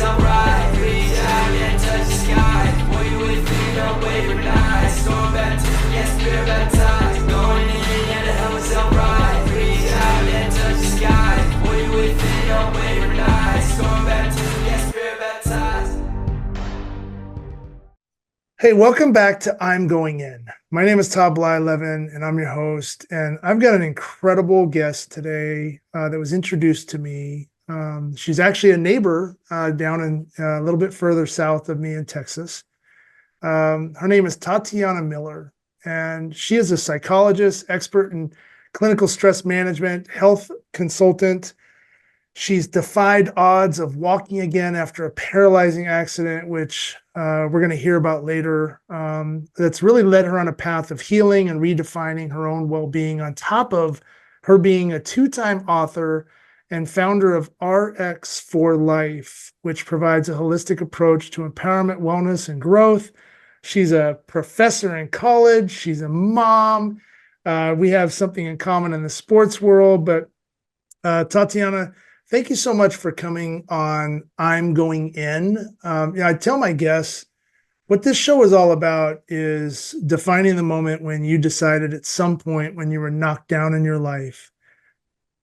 myself right. Reach out and touch the sky. Boy, you with me, don't wait for nights. Going baptized, yes, spirit baptized. Going in and to help myself right. Reach out and touch the sky. Boy, you with me, don't wait for nights. Going baptized, yes, spirit baptized. Hey, welcome back to I'm Going In. My name is Todd Bly-Levin, and I'm your host. And I've got an incredible guest today that was introduced to me. She's actually a neighbor down in a little bit further south of me in Texas. Her name is Tatiana Miller, and she is a psychologist, expert in clinical stress management, health consultant. She's defied odds of walking again after a paralyzing accident, which we're going to hear about later. That's really led her on a path of healing and redefining her own well-being, on top of her being a two-time author and founder of RX for Life, which provides a holistic approach to empowerment, wellness, and growth. She's a professor in college. She's a mom. We have something in common in the sports world, but Tatiana, thank you so much for coming on I'm Going In. I tell my guests what this show is all about is defining the moment when you decided at some point when you were knocked down in your life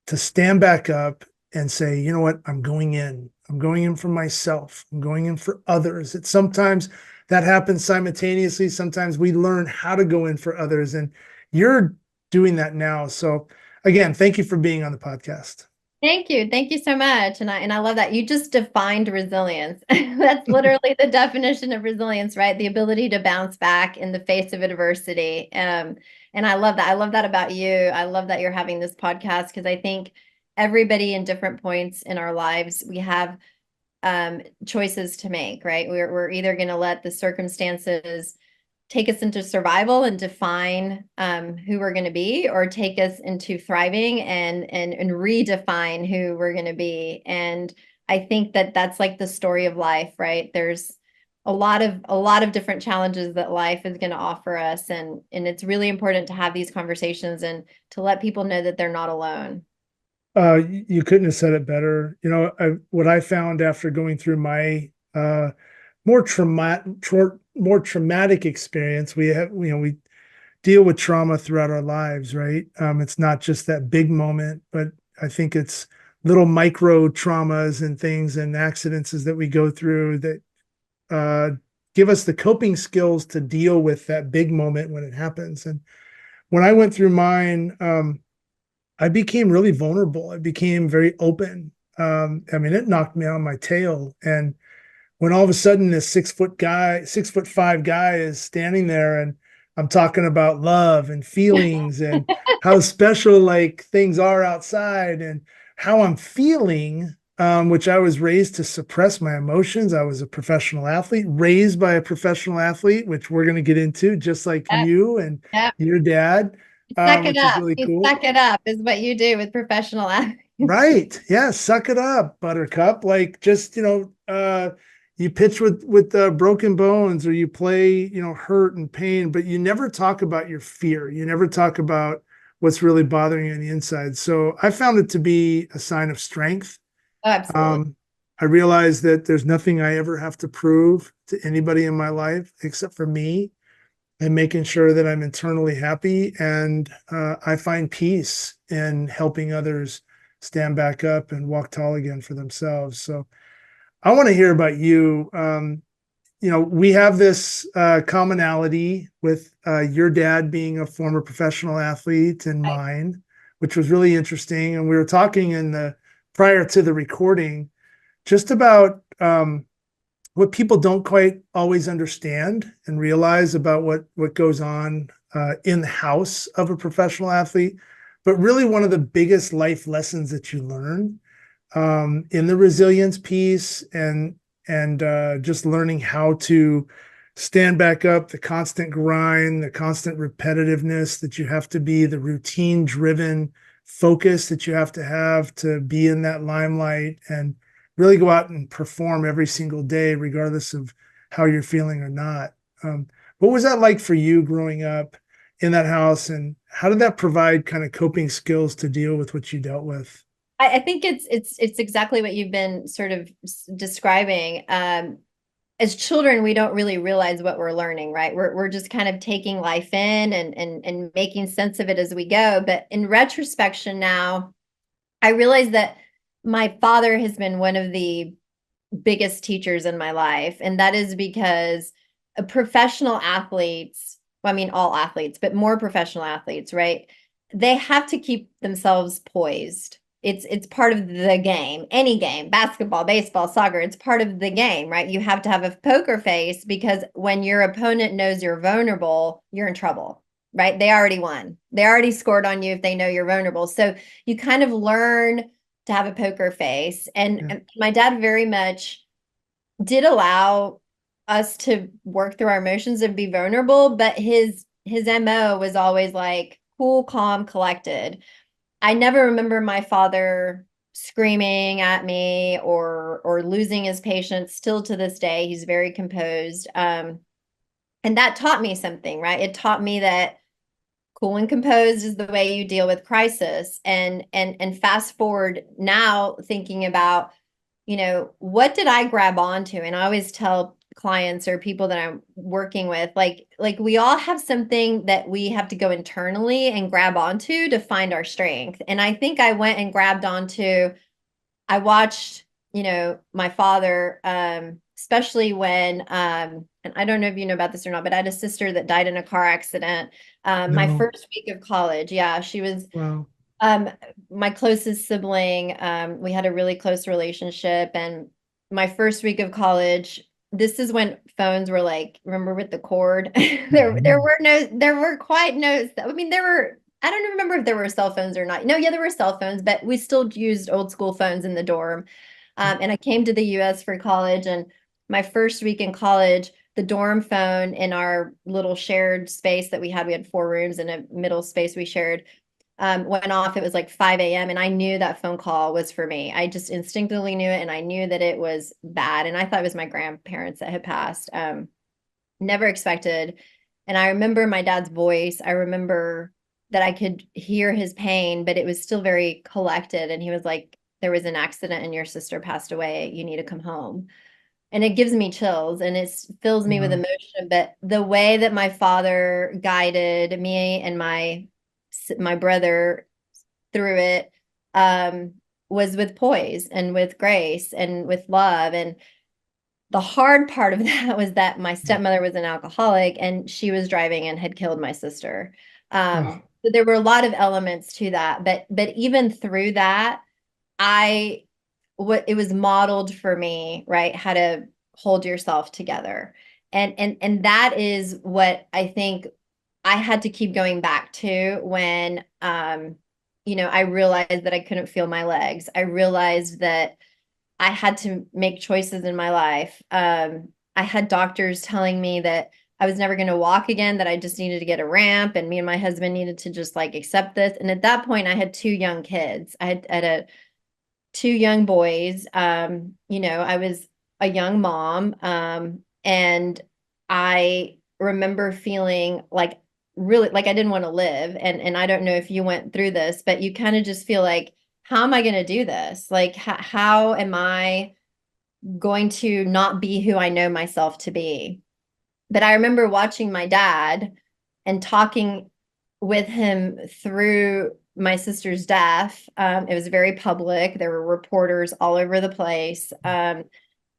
to stand back up and say, you know what, I'm going in. I'm going in for myself. I'm going in for others. It's sometimes that happens simultaneously. Sometimes we learn how to go in for others, and you're doing that now. So again, thank you for being on the podcast. Thank you. Thank you so much. And I love that. You just defined resilience. That's literally the definition of resilience, right? The ability to bounce back in the face of adversity. And I love that. I love that about you. I love that you're having this podcast, because I think everybody in different points in our lives, we have choices to make, right? We're either going to let the circumstances take us into survival and define who we're going to be, or take us into thriving and redefine who we're going to be. And I think that that's like the story of life, right? There's a lot of different challenges that life is going to offer us, and it's really important to have these conversations and to let people know that they're not alone. You couldn't have said it better. What I found after going through my more traumatic experience, we deal with trauma throughout our lives, right? It's not just that big moment, but I think it's little micro traumas and things and accidents that we go through that give us the coping skills to deal with that big moment when it happens. And when I went through mine, I became really vulnerable. I became very open. It knocked me on my tail. And when all of a sudden this 6'5" guy is standing there, and I'm talking about love and feelings and how special like things are outside and how I'm feeling, which I was raised to suppress my emotions. I was a professional athlete, raised by a professional athlete, which we're going to get into, just like you and your dad. Suck it Which is up. really cool. Suck it up is what you do with professional athletes. Right. Yeah. Suck it up, Buttercup. Like, just, you pitch with broken bones, or you play, hurt and pain, but you never talk about your fear. You never talk about what's really bothering you on the inside. So I found it to be a sign of strength. Oh, absolutely. I realized that there's nothing I ever have to prove to anybody in my life except for me, and making sure that I'm internally happy. And I find peace in helping others stand back up and walk tall again for themselves. So I want to hear about you. We have this commonality with your dad being a former professional athlete and mine, which was really interesting. And we were talking prior to the recording just about what people don't quite always understand and realize about what goes on in the house of a professional athlete. But really, one of the biggest life lessons that you learn in the resilience piece, and just learning how to stand back up, the constant grind, the constant repetitiveness that you have to be, the routine driven focus that you have to be in that limelight and really go out and perform every single day, regardless of how you're feeling or not. What was that like for you growing up in that house, and how did that provide kind of coping skills to deal with what you dealt with? I think it's exactly what you've been sort of describing. As children, we don't really realize what we're learning, right? We're just kind of taking life in and making sense of it as we go. But in retrospection now, I realize that my father has been one of the biggest teachers in my life. And that is because professional athletes, well, I mean, all athletes, but more professional athletes, right? They have to keep themselves poised. It's part of the game, any game, basketball, baseball, soccer, it's part of the game, right? You have to have a poker face because when your opponent knows you're vulnerable, you're in trouble, right? They already won. They already scored on you if they know you're vulnerable. So you kind of learn to have a poker face. And my dad very much did allow us to work through our emotions and be vulnerable, but his MO was always like cool, calm, collected. I never remember my father screaming at me or losing his patience. Still to this day, he's very composed. And that taught me something, right? It taught me that cool and composed is the way you deal with crisis. And fast forward now thinking about, what did I grab onto? And I always tell clients or people that I'm working with, like we all have something that we have to go internally and grab onto to find our strength. And I think I went and grabbed onto, I watched, my father, especially when, and I don't know if you know about this or not, but I had a sister that died in a car accident. My No. first week of college. Yeah, she was Wow. um, my closest sibling. We had a really close relationship, and my first week of college, this is when phones were like, remember with the cord? There were quite no, I mean, I don't remember if there were cell phones or not. No, yeah, there were cell phones, but we still used old school phones in the dorm. And I came to the US for college, and my first week in college, the dorm phone in our little shared space that we had 4 rooms and a middle space we shared, went off. It was like 5 a.m. and I knew that phone call was for me. I just instinctively knew it, and I knew that it was bad. And I thought it was my grandparents that had passed. Never expected. And I remember my dad's voice. I remember that I could hear his pain, but it was still very collected. And he was like, there was an accident and your sister passed away. You need to come home. And it gives me chills and it fills me with Wow. emotion. But the way that my father guided me and my brother through it, um, was with poise and with grace and with love. And the hard part of that was that my stepmother was an alcoholic and she was driving and had killed my sister. Oh, So there were a lot of elements to that, but even through that, I what it was modeled for me, right? How to hold yourself together. And that is what I think I had to keep going back to when I realized that I couldn't feel my legs. I realized that I had to make choices in my life. I had doctors telling me that I was never going to walk again, that I just needed to get a ramp, and me and my husband needed to just like accept this. And at that point, I had 2 young kids. I had 2 young boys. I was a young mom. And I remember feeling like really like I didn't want to live. And I don't know if you went through this, but you kind of just feel like, how am I going to do this? Like, how am I going to not be who I know myself to be? But I remember watching my dad and talking with him through my sister's death. It was very public. There were reporters all over the place. I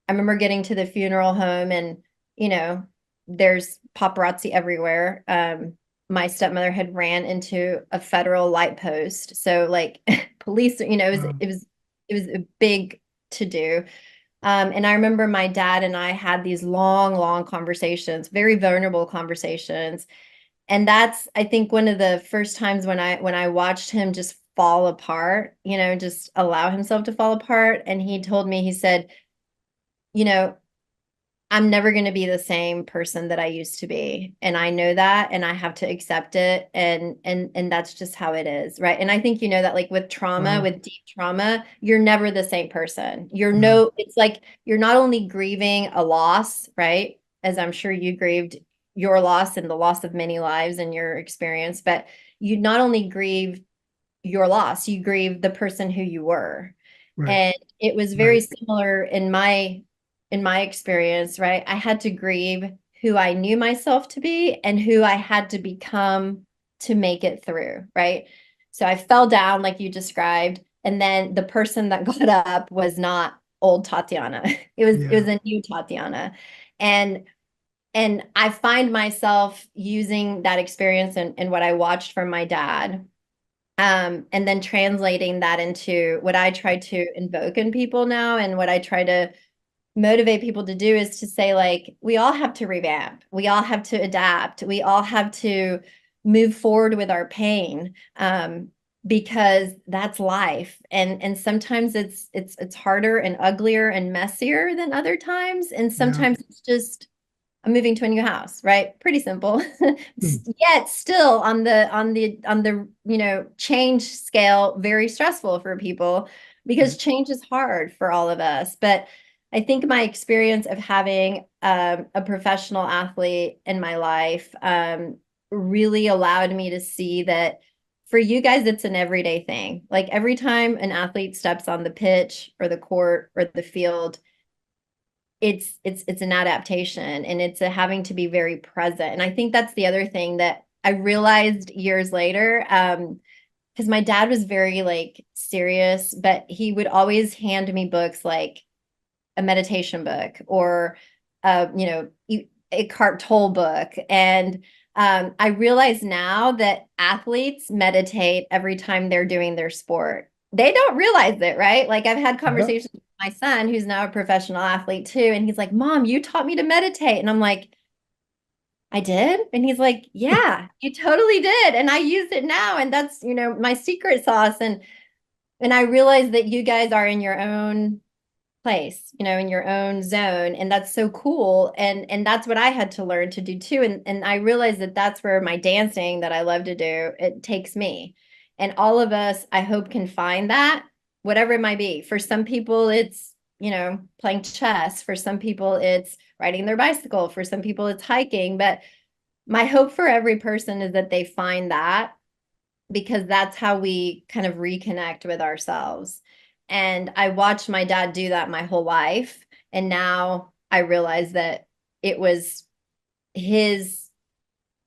remember getting to the funeral home and, you know, there's paparazzi everywhere. My stepmother had ran into a federal light post. So like police, it was, wow. it was, it was a big to do. And I remember my dad and I had these long, long conversations, very vulnerable conversations. And that's, I think, one of the first times when I watched him just fall apart, just allow himself to fall apart. And he told me, he said, you know, I'm never going to be the same person that I used to be. And I know that, and I have to accept it. And that's just how it is. Right. And I think, that like with trauma, Wow. with deep trauma, you're never the same person. No. It's like you're not only grieving a loss, right? As I'm sure you grieved your loss and the loss of many lives in your experience, but you not only grieve your loss. You grieve the person who you were. Right. And it was very similar in my experience, right? I had to grieve who I knew myself to be and who I had to become to make it through, right? So I fell down like you described, and then the person that got up was not old Tatiana. It was a new Tatiana. And I find myself using that experience and what I watched from my dad, and then translating that into what I try to invoke in people now, and what I try to motivate people to do is to say, like, we all have to revamp, we all have to adapt, we all have to move forward with our pain, because that's life. And sometimes it's harder and uglier and messier than other times, and sometimes it's just, I'm moving to a new house, right? Pretty simple. Yet still on the change scale, very stressful for people, because change is hard for all of us. But I think my experience of having a professional athlete in my life really allowed me to see that for you guys, it's an everyday thing. Like every time an athlete steps on the pitch or the court or the field, it's an adaptation, and it's a having to be very present. And I think that's the other thing that I realized years later, because my dad was very like serious, but he would always hand me books like a meditation book or Eckhart Tolle book. And I realize now that athletes meditate every time they're doing their sport. They don't realize it, right? Like I've had conversations with my son, who's now a professional athlete too, and he's like, Mom, you taught me to meditate. And I'm like, I did? And he's like, yeah, you totally did. And I use it now. And that's, my secret sauce. And I realize that you guys are in your own place, in your own zone. And that's so cool. And that's what I had to learn to do too. And I realized that that's where my dancing that I love to do, it takes me. And all of us, I hope, can find that, whatever it might be. For some people, it's, playing chess. For some people, it's riding their bicycle. For some people, it's hiking. But my hope for every person is that they find that, because that's how we kind of reconnect with ourselves. And I watched my dad do that my whole life. And now I realize that it was his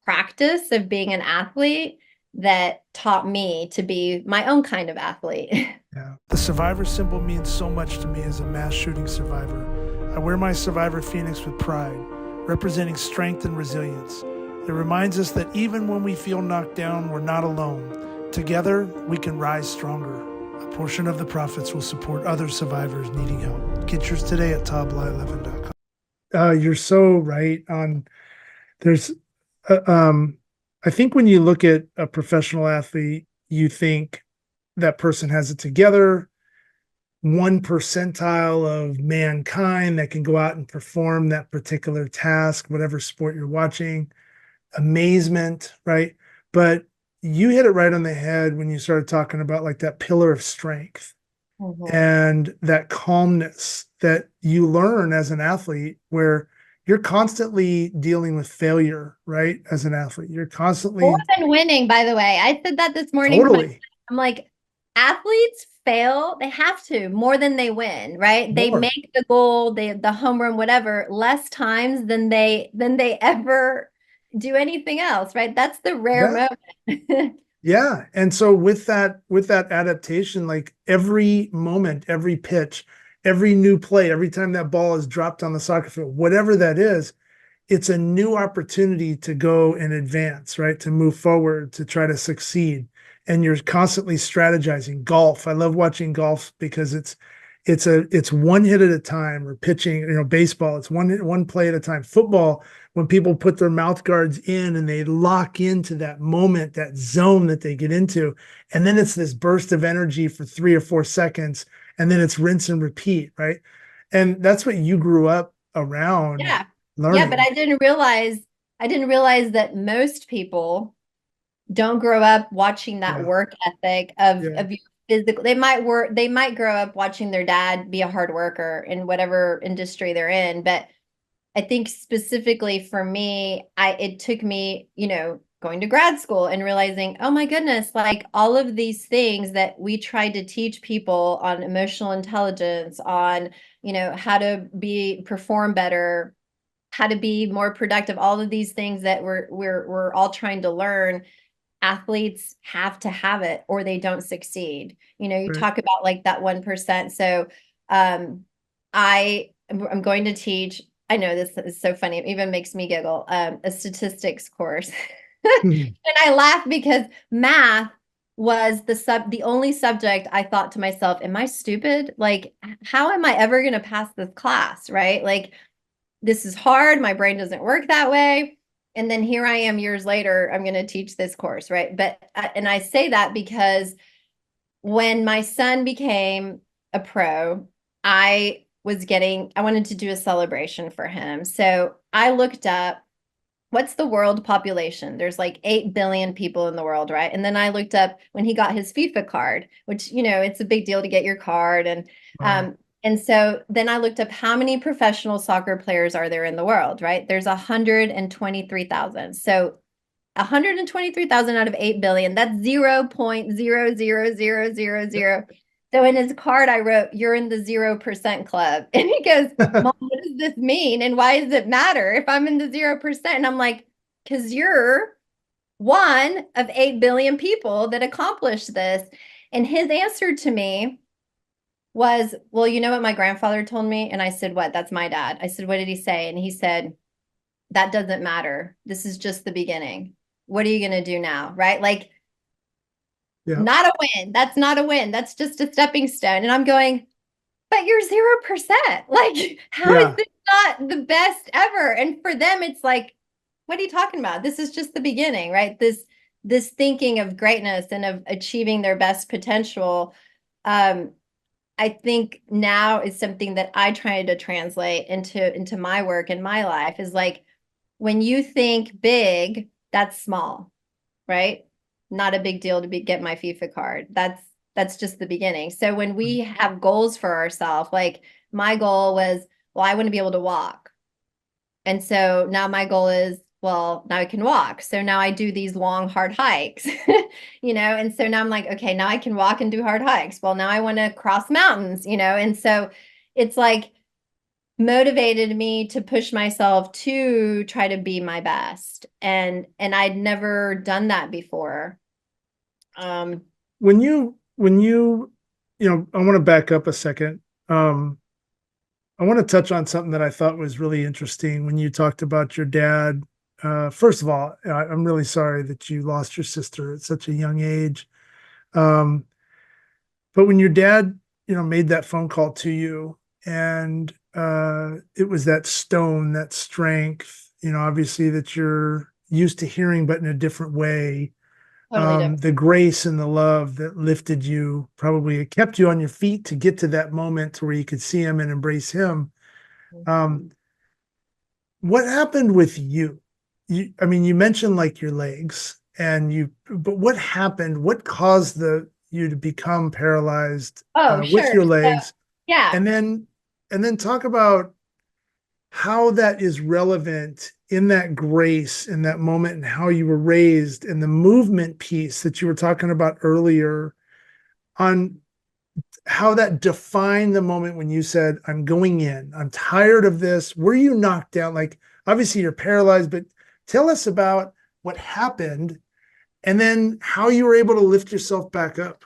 practice of being an athlete that taught me to be my own kind of athlete. Yeah. The survivor symbol means so much to me as a mass shooting survivor. I wear my survivor phoenix with pride, representing strength and resilience. It reminds us that even when we feel knocked down, we're not alone. Together, we can rise stronger. A portion of the profits will support other survivors needing help. Get yours today at tably11.com. You're so right on. There's, I think when you look at a professional athlete, you think that person has it together, 1% of mankind that can go out and perform that particular task, whatever sport you're watching, amazement, right? But you hit it right on the head when you started talking about like that pillar of strength and that calmness that you learn as an athlete, where you're constantly dealing with failure, right? As an athlete, you're constantly more than winning, by the way. I said that this morning. Totally. I'm like, athletes fail, they have to, more than they win, right? They make the goal, the home run, whatever, less times than they ever do anything else, right? That's the rare moment. Yeah. And so with that adaptation, like every moment, every pitch, every new play, every time that ball is dropped on the soccer field, whatever that is, it's a new opportunity to go and advance, right? To move forward, to try to succeed. And you're constantly strategizing. Golf, I love watching golf because it's one hit at a time, or pitching, baseball, it's one play at a time. Football, when people put their mouth guards in and they lock into that moment, that zone that they get into, and then it's this burst of energy for 3 or 4 seconds, and then it's rinse and repeat, right? And that's what you grew up around. Yeah. Learning. Yeah, but I didn't realize that most people don't grow up watching that work ethic of your physical. They might grow up watching their dad be a hard worker in whatever industry they're in. But I think specifically for me, it took me, going to grad school and realizing, oh my goodness, like all of these things that we tried to teach people on emotional intelligence, on, how to perform better, how to be more productive, all of these things that we're all trying to learn. Athletes have to have it or they don't succeed. You Right. talk about like that 1%. So I'm going to teach, I know this is so funny, it even makes me giggle, a statistics course. Mhm. And I laugh because math was the only subject I thought to myself, am I stupid? Like, how am I ever going to pass this class, right? Like, this is hard. My brain doesn't work that way. And then here I am years later, I'm going to teach this course, right? But, and I say that because when my son became a pro, I wanted to do a celebration for him. So I looked up what's the world population? There's like 8 billion people in the world, right? And then I looked up when he got his FIFA card, which, it's a big deal to get your card. Wow. And so then I looked up how many professional soccer players are there in the world, right? There's 123,000. So 123,000 out of 8 billion, that's 0.00000. So in his card, I wrote, you're in the 0% club. And he goes, Mom, what does this mean? And why does it matter if I'm in the 0%? And I'm like, because you're one of 8 billion people that accomplished this. And his answer to me was, well, you know what my grandfather told me? And I said, what? That's my dad. I said, what did he say? And he said, that doesn't matter. This is just the beginning. What are you going to do now? Right? Like, Yeah. not a win. That's not a win. That's just a stepping stone. And I'm going, but you're 0%. Like, how is Yeah. this not the best ever? And for them, it's like, what are you talking about? This is just the beginning, right? This thinking of greatness and of achieving their best potential. I think now is something that I try to translate into my work and my life is like when you think big, that's small, right? Not a big deal to get my FIFA card. That's just the beginning. So when we have goals for ourselves, like my goal was, well, I want to be able to walk. And so now my goal is, well, now I can walk. So now I do these long, hard hikes, and so now I'm like, okay, now I can walk and do hard hikes. Well, now I want to cross mountains, and so it's like motivated me to push myself to try to be my best. And I'd never done that before. When you I want to back up a second. I want to touch on something that I thought was really interesting when you talked about your dad. First of all, I'm really sorry that you lost your sister at such a young age. Um, but when your dad, made that phone call to you and it was that stone, that strength, obviously that you're used to hearing, but in a different way. Totally different. The grace and the love that lifted you, probably it kept you on your feet to get to that moment where you could see him and embrace him. Um, what happened with you? I mean, you mentioned like your legs but what happened? What caused you to become paralyzed Oh, with sure. your So, legs? yeah. And then talk about how that is relevant in that grace in that moment and how you were raised and the movement piece that you were talking about earlier on how that defined the moment when you said, I'm going in, I'm tired of this. Were you knocked down? Like, obviously you're paralyzed, but tell us about what happened and then how you were able to lift yourself back up.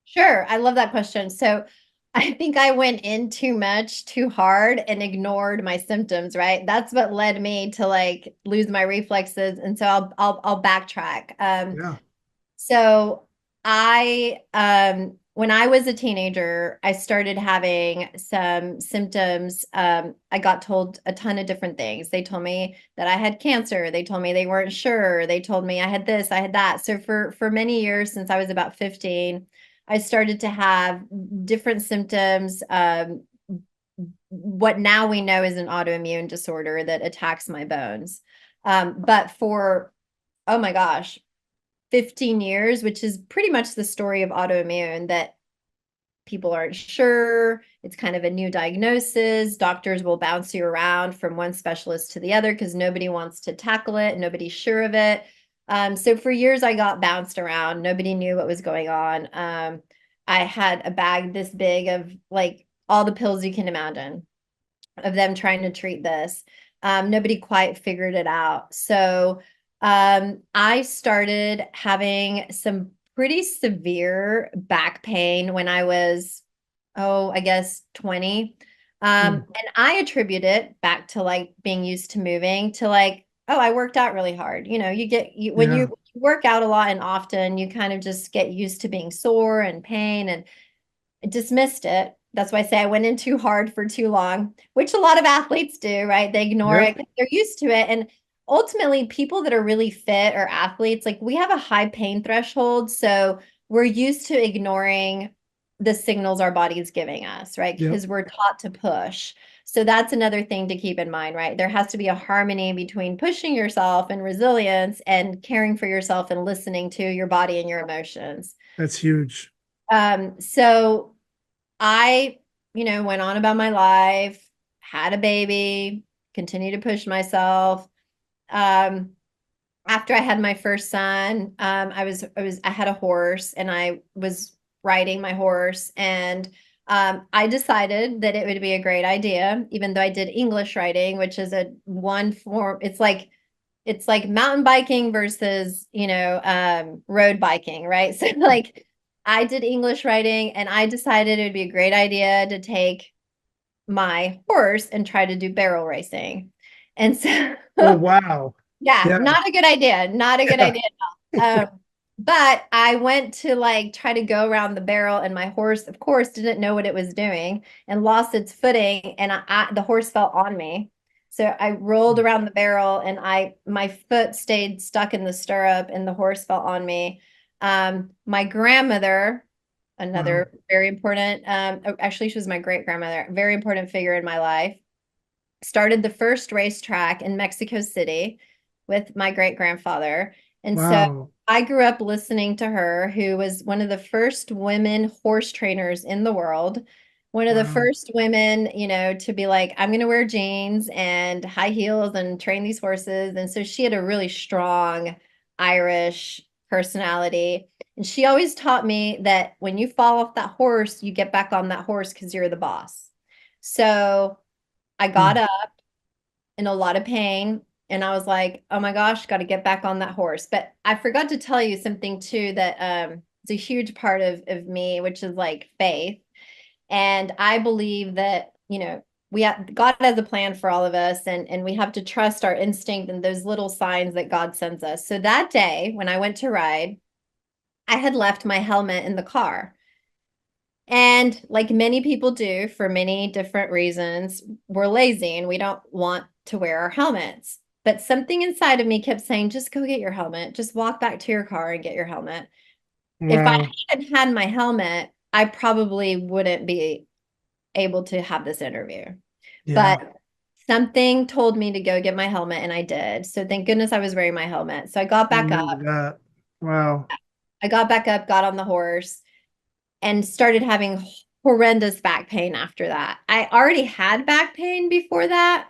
Sure. I love that question. So I think I went in too much, too hard, and ignored my symptoms, right? That's what led me to like lose my reflexes. And so I'll backtrack. Yeah. So when I was a teenager, I started having some symptoms. I got told a ton of different things. They told me that I had cancer. They told me they weren't sure. They told me I had this, I had that. So for many years, since I was about 15, I started to have different symptoms. What now we know is an autoimmune disorder that attacks my bones. But for, oh my gosh, 15 years, which is pretty much the story of autoimmune, that people aren't sure. It's kind of a new diagnosis. Doctors will bounce you around from one specialist to the other because nobody wants to tackle it. Nobody's sure of it. So for years I got bounced around. Nobody knew what was going on. I had a bag this big of like all the pills you can imagine of them trying to treat this. Nobody quite figured it out. So I started having some pretty severe back pain when I was, oh, I guess 20. Mm. And I attribute it back to like being used to moving to like, oh, I worked out really hard. You know, when Yeah. you work out a lot and often, you kind of just get used to being sore and pain, and dismissed it. That's why I say I went in too hard for too long, which a lot of athletes do, right? They ignore it Yep. 'cause they're used to it. And ultimately, people that are really fit or athletes, like we have a high pain threshold. So we're used to ignoring the signals our body is giving us, right? Yep. Because we're taught to push. So that's another thing to keep in mind, right? There has to be a harmony between pushing yourself and resilience and caring for yourself and listening to your body and your emotions. That's huge. So I, went on about my life, had a baby, continued to push myself. Um, After I had my first son, I had a horse and I was riding my horse, and I decided that it would be a great idea, even though I did English riding, which is a one form. It's like mountain biking versus, road biking, right? So like I did English writing and I decided it would be a great idea to take my horse and try to do barrel racing. And so Oh, wow. yeah, Yeah. not a good idea. Not a good Yeah. idea at all. But I went to like try to go around the barrel, and my horse, of course, didn't know what it was doing and lost its footing, and the horse fell on me. So I rolled around the barrel, and my foot stayed stuck in the stirrup, and the horse fell on me. My grandmother, Wow. another very important, actually, she was my great grandmother, very important figure in my life, started the first racetrack in Mexico City with my great grandfather. And so Wow. I grew up listening to her, who was one of the first women horse trainers in the world. One of the Wow. first women, to be like, I'm going to wear jeans and high heels and train these horses. And so she had a really strong Irish personality. And she always taught me that when you fall off that horse, you get back on that horse because you're the boss. So I got Mm. up in a lot of pain, and I was like, oh my gosh, got to get back on that horse. But I forgot to tell you something too that is a huge part of me, which is like faith. And I believe that, God has a plan for all of us, and we have to trust our instinct and those little signs that God sends us. So that day when I went to ride, I had left my helmet in the car. And like many people do for many different reasons, we're lazy and we don't want to wear our helmets. But something inside of me kept saying, just go get your helmet. Just walk back to your car and get your helmet. If I Wow. hadn't had my helmet, I probably wouldn't be able to have this interview. Yeah. But something told me to go get my helmet, and I did. So thank goodness I was wearing my helmet. So I got back Amen to up. that. Wow. I got back up, got on the horse, and started having horrendous back pain after that. I already had back pain before that,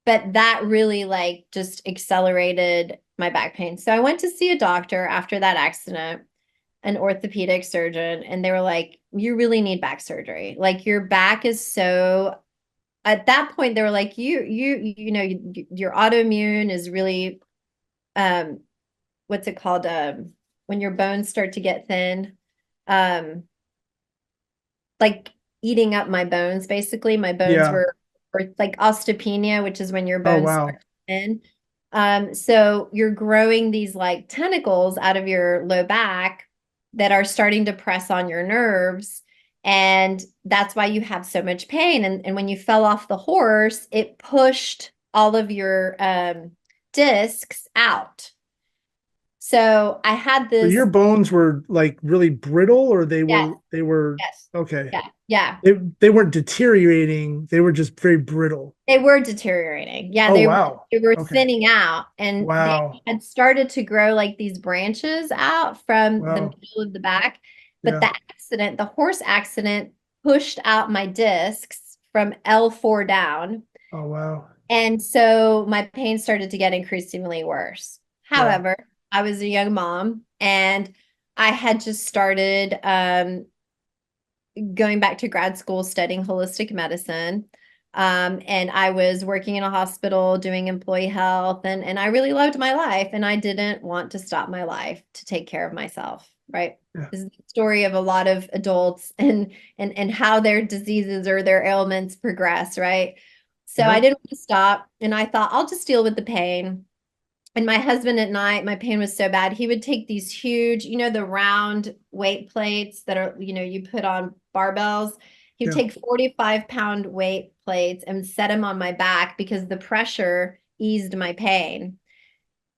but that really like just accelerated my back pain. So I went to see a doctor after that accident, an orthopedic surgeon, and they were like, you really need back surgery. Like your back is so, at that point they were like, your autoimmune is really what's it called? When your bones start to get thin. Um, like eating up my bones. Basically, my bones Yeah. were like osteopenia, which is when your Oh, bones start wow. to thin. So you're growing these like tentacles out of your low back that are starting to press on your nerves. And that's why you have so much pain. And when you fell off the horse, it pushed all of your discs out. So I had So this, your bones were like really brittle, or yes, they were yes, okay. yeah, yeah. They weren't deteriorating. They were just very brittle. They were deteriorating. Yeah, Oh, they were wow. they were Okay. thinning out, and they Wow. had started to grow like these branches out from the Wow. middle of the back. But Yeah. the horse accident pushed out my discs from L4 down. Oh, wow. And so my pain started to get increasingly worse. Yeah. However, I was a young mom, and I had just started going back to grad school studying holistic medicine. And I was working in a hospital doing employee health, and I really loved my life, and I didn't want to stop my life to take care of myself, right? Yeah. This is the story of a lot of adults and how their diseases or their ailments progress, right? So I Yep. didn't want to stop, and I thought I'll just deal with the pain. And my husband at night, my pain was so bad. He would take these huge, the round weight plates that are, you put on barbells. He would Yeah. take 45-pound weight plates and set them on my back because the pressure eased my pain.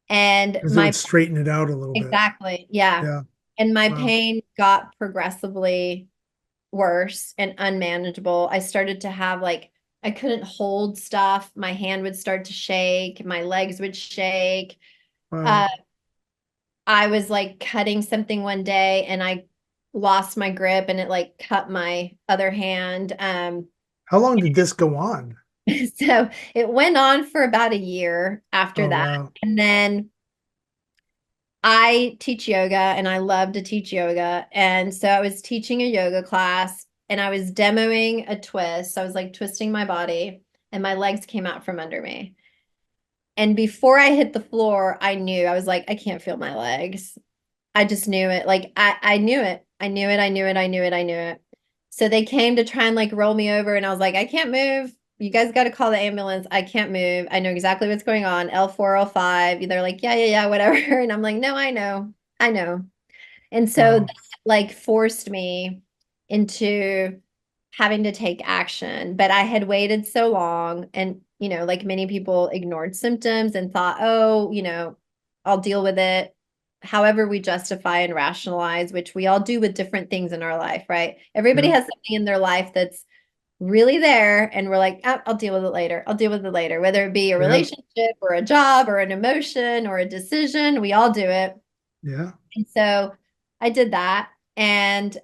And Because it would my, straighten it out a little bit. exactly, yeah. Yeah. And my Wow. pain got progressively worse and unmanageable. I started to have like, I couldn't hold stuff. My hand would start to shake. My legs would shake. Wow. Uh, I was like cutting something one day and I lost my grip and it like cut my other hand. How long did this go on? So it went on for about a year after Oh, that. wow. And then I teach yoga and I love to teach yoga. And so I was teaching a yoga class and I was demoing a twist. So I was like twisting my body and my legs came out from under me. And before I hit the floor, I knew I was like, I can't feel my legs. I just knew it. Like I knew it. I knew it. I knew it. I knew it. I knew it. So they came to try and like roll me over and I was like, I can't move. You guys got to call the ambulance. I can't move. I know exactly what's going on. L4, L5. They're like, yeah, yeah, yeah, whatever. And I'm like, no, I know. I know. And so that Wow. like forced me into having to take action. But I had waited so long and, like many people ignored symptoms and thought, oh, I'll deal with it. However, we justify and rationalize, which we all do with different things in our life, right? Everybody Yeah. has something in their life that's really there, and we're like, oh, I'll deal with it later. I'll deal with it later, whether it be a Yeah. relationship or a job or an emotion or a decision, we all do it. Yeah. And so I did that. And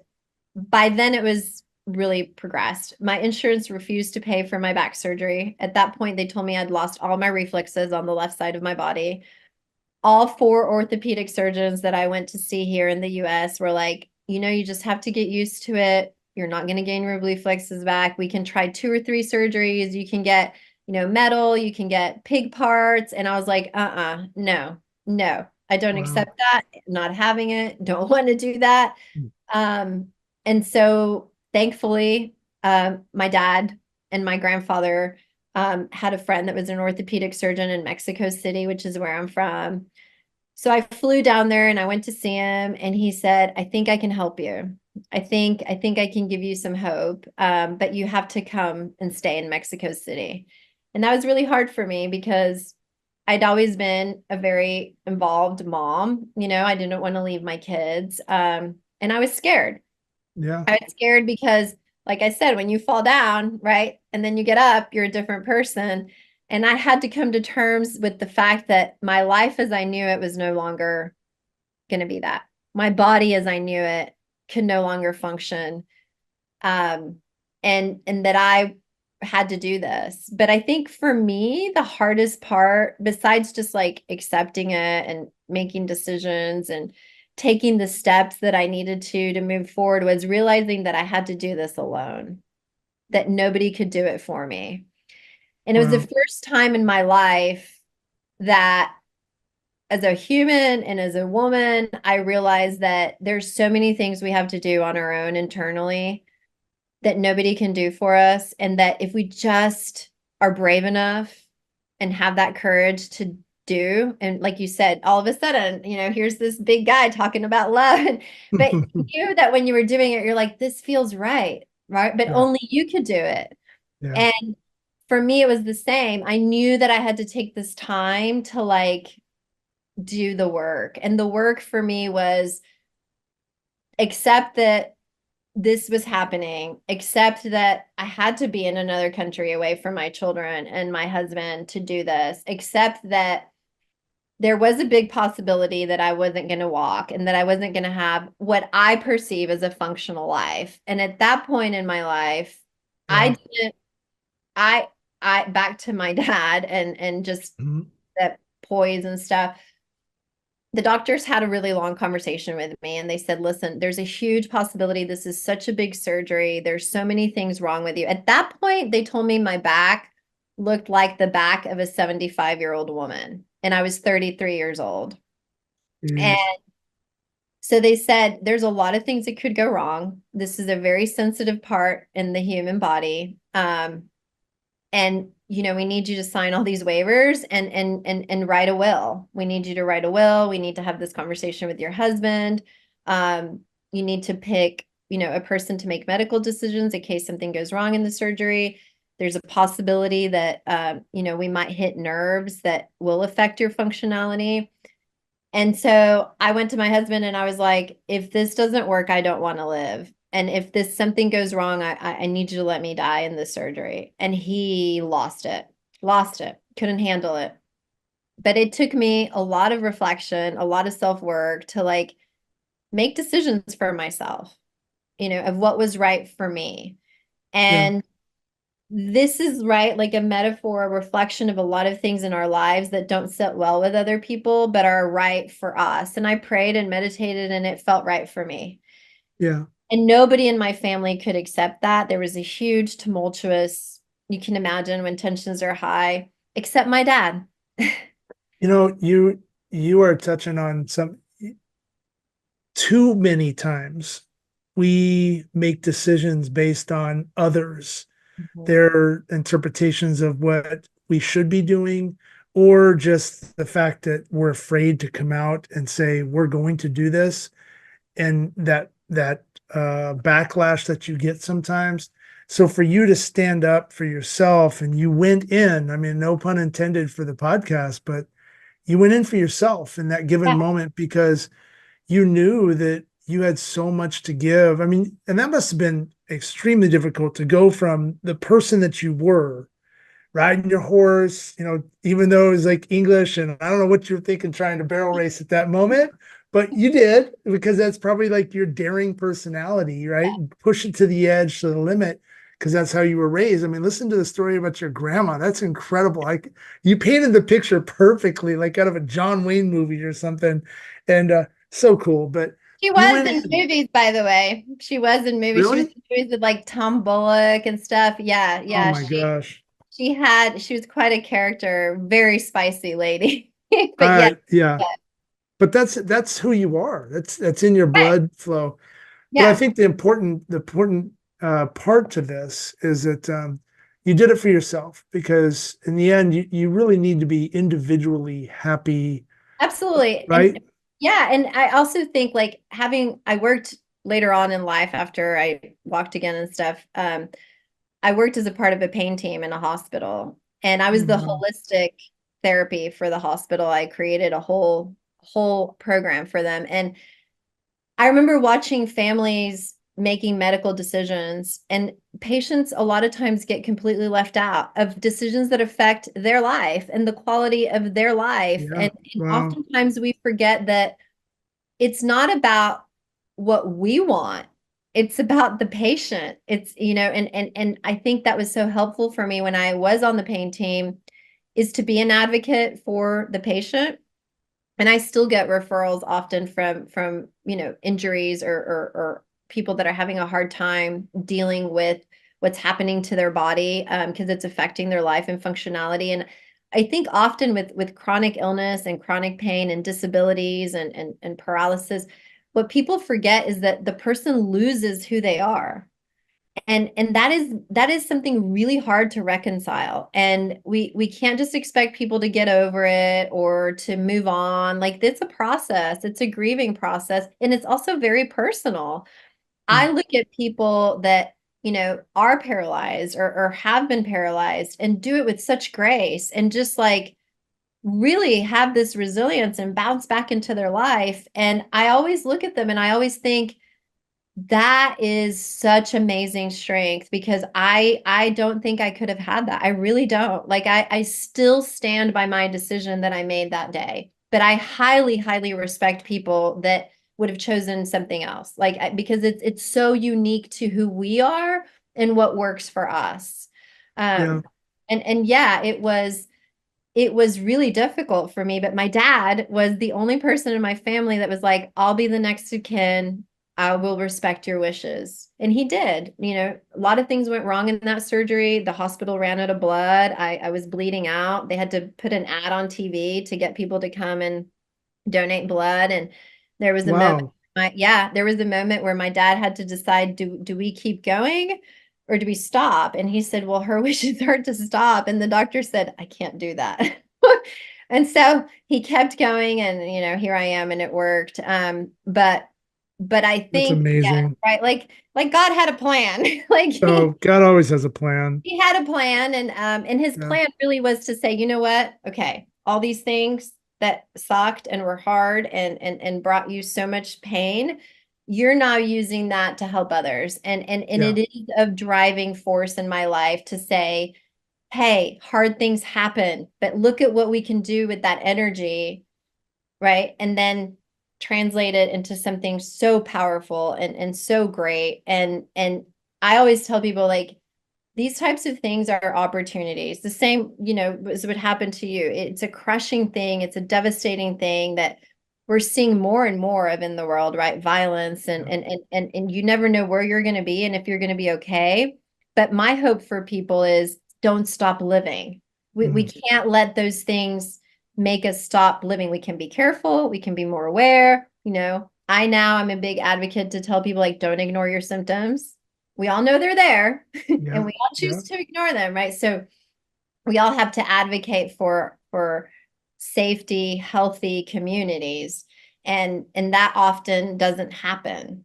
by then it was really progressed. My insurance refused to pay for my back surgery. At that point, they told me I'd lost all my reflexes on the left side of my body. All four orthopedic surgeons that I went to see here in the US were like, you just have to get used to it. You're not going to gain your reflexes back. We can try 2 or 3 surgeries. You can get, metal, you can get pig parts. And I was like, no, no, I don't Wow. accept that. Not having it. Don't want to do that. Mm. Um, and so thankfully, my dad and my grandfather had a friend that was an orthopedic surgeon in Mexico City, which is where I'm from. So I flew down there and I went to see him and he said, I think I can help you. I think I can give you some hope. But you have to come and stay in Mexico City. And that was really hard for me because I'd always been a very involved mom. I didn't want to leave my kids. And I was scared. Yeah. I was scared because, like I said, when you fall down, right, and then you get up, you're a different person. And I had to come to terms with the fact that my life as I knew it was no longer going to be that. My body as I knew it could no longer function. Um, and that I had to do this. But I think for me, the hardest part, besides just like accepting it and making decisions and taking the steps that I needed to move forward, was realizing that I had to do this alone, that nobody could do it for me. And it was the Wow. first time in my life that as a human and as a woman, I realized that there's so many things we have to do on our own internally that nobody can do for us. And that if we just are brave enough and have that courage to do, and like you said, all of a sudden, here's this big guy talking about love. But you knew that when you were doing it, you're like, this feels right, right? But Yeah. only you could do it. Yeah. And for me, it was the same. I knew that I had to take this time to like do the work. And the work for me was accept that this was happening, except that I had to be in another country away from my children and my husband to do this, except that there was a big possibility that I wasn't going to walk and that I wasn't going to have what I perceive as a functional life. And at that point in my life, I Yeah. didn't, I back to my dad and just Mhm. that poise and stuff. the doctors had a really long conversation with me and they said, listen, there's a huge possibility. This is such a big surgery. There's so many things wrong with you. At that point, they told me my back looked like the back of a 75-year-old woman. And I was 33 years old. And Jeez. so they said, there's a lot of things that could go wrong. This is a very sensitive part in the human body. And we need you to sign all these waivers and write a will. We need you to write a will. We need to have this conversation with your husband. You need to pick, a person to make medical decisions in case something goes wrong in the surgery. There's a possibility that we might hit nerves that will affect your functionality. And so I went to my husband and I was like, if this doesn't work, I don't want to live. And if something goes wrong, I need you to let me die in this surgery. And he lost it, couldn't handle it. But it took me a lot of reflection, a lot of self-work to like make decisions for myself, of what was right for me. Yeah. And this is right, like a metaphor, a reflection of a lot of things in our lives that don't sit well with other people, but are right for us. And I prayed and meditated and it felt right for me. Yeah. And nobody in my family could accept that. There was a huge tumultuous, you can imagine when tensions are high, except my dad. You are touching on some too many times we make decisions based on others, their interpretations of what we should be doing, or just the fact that we're afraid to come out and say we're going to do this, and that backlash that you get sometimes. So for you to stand up for yourself, and you went in, I mean, no pun intended for the podcast, but you went in for yourself in that given Yeah, moment because you knew that you had so much to give. I mean, and that must have been extremely difficult to go from the person that you were riding your horse, even though it was like English and I don't know what you're thinking trying to barrel race at that moment, but you did because that's probably like your daring personality, right? Push it to the edge, to the limit, because that's how you were raised. I mean, listen to the story about your grandma. That's incredible. Like you painted the picture perfectly, like out of a John Wayne movie or something. And so cool. But she you was went in in, movies, by the way. She was in movies. She was really? in movies with like Tom Bullock and stuff. Yeah, Oh yeah. my gosh. She was quite a character, very spicy lady. But yeah, Yeah. But that's who you are. That's in your right. blood flow. But I Yeah. think the important part to this is that you did it for yourself because in the end, you really need to be individually happy, Absolutely. And right? yeah, and I also think like I worked later on in life after I walked again and stuff. I worked as a part of a pain team in a hospital, and I was the Mhm. holistic therapy for the hospital. I created a whole program for them. And I remember watching families making medical decisions, and patients a lot of times get completely left out of decisions that affect their life and the quality of their life. Yeah. And Wow. oftentimes we forget that it's not about what we want. It's about the patient. And I think that was so helpful for me when I was on the pain team, is to be an advocate for the patient. And I still get referrals often from injuries or people that are having a hard time dealing with what's happening to their body, because it's affecting their life and functionality. And I think often with chronic illness and chronic pain and disabilities and paralysis, what people forget is that the person loses who they are. And that is something really hard to reconcile. And we can't just expect people to get over it or to move on. Like it's a process, it's a grieving process, and it's also very personal. Yeah. I look at people that, are paralyzed or have been paralyzed and do it with such grace and just like really have this resilience and bounce back into their life. And I always look at them and I always think, that is such amazing strength, because I don't think I could have had that. I really don't. Like I still stand by my decision that I made that day. But I highly, highly respect people that would have chosen something else. Because it's so unique to who we are and what works for us. Yeah. Um and yeah, it was it was really difficult for me, but my dad was the only person in my family that was like, I'll be the next of kin. I will respect your wishes. And he did. A lot of things went wrong in that surgery. The hospital ran out of blood. I was bleeding out. They had to put an ad on TV to get people to come and donate blood. And there was a moment, Wow. there was a moment where my dad had to decide, do we keep going or do we stop? And he said, well, her wishes are to stop. And the doctor said, I can't do that. And so he kept going, and here I am, and it worked. But I That's think, yeah, amazing. right, like God had a plan. Like Oh, God always has a plan. he had a plan, and his Yeah. plan really was to say, you know what? Okay, all these things that sucked and were hard and brought you so much pain, you're now using that to help others. And Yeah. it is a driving force in my life to say, hey, hard things happen, but look at what we can do with that energy, right? And then translate it into something so powerful and so great. And I always tell people, like, these types of things are opportunities. The same, as would happen to you. It's a crushing thing. It's a devastating thing that we're seeing more and more of in the world, right? Violence and you never know where you're going to be and if you're going to be okay. But my hope for people is don't stop living. We Mm. can't let those things make us stop living. We can be careful. We can be more aware. I'm a big advocate to tell people, like, don't ignore your symptoms. We all know they're there Yeah. and we all Yeah. choose to ignore them, right? So we all have to advocate for safety, healthy communities. And that often doesn't happen.